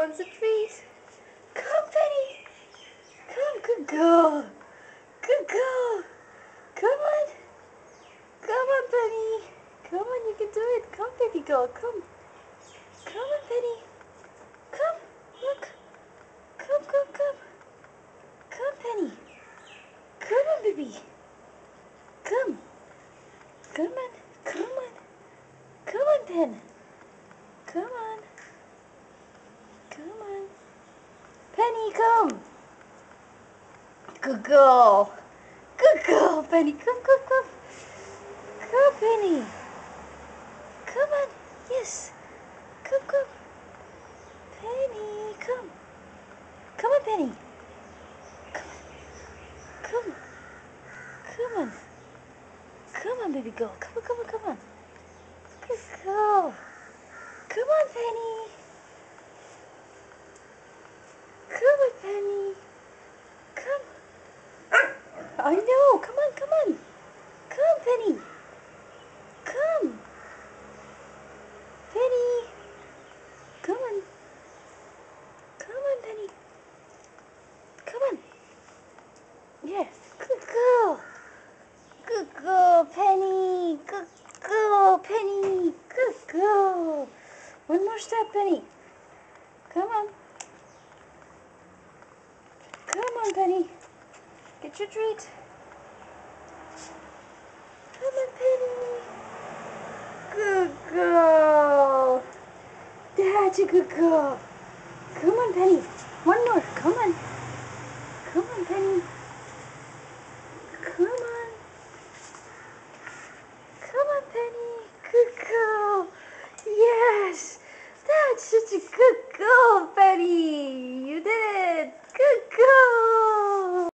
wants a treat. Come, Penny. Come, good girl. Good girl. Come on. Come on, Penny. Come on, you can do it. Come, baby girl. Come. Come on, Penny. Come. Look. Come, come, come. Come, Penny. Come on, baby. Come. Come on. Come on. Come on, Pen. Come on. Come on. Penny, come. Good girl. Good girl, Penny. Come, come, come. Come, Penny. Come on. Yes. Come, come. Penny, come. Come on, Penny. Come on. Come. Come on. Come on, baby girl. Come on, come on, come on. Good girl. Come on, Penny. Come on, Penny. Come. I know. Come on, come on. Come, Penny. Come. Penny. Come on. Come on, Penny. Come on. Yes. Good girl. Good girl, Penny. Good girl, Penny. Good girl. One more step, Penny. Come on. Come on, Penny. Get your treat. Come on, Penny. Good girl. That's a good girl. Come on, Penny. One more. Come on. Come on, Penny. Come on. Come on, Penny. Good girl. Yes. That's such a good girl, Penny. You did it.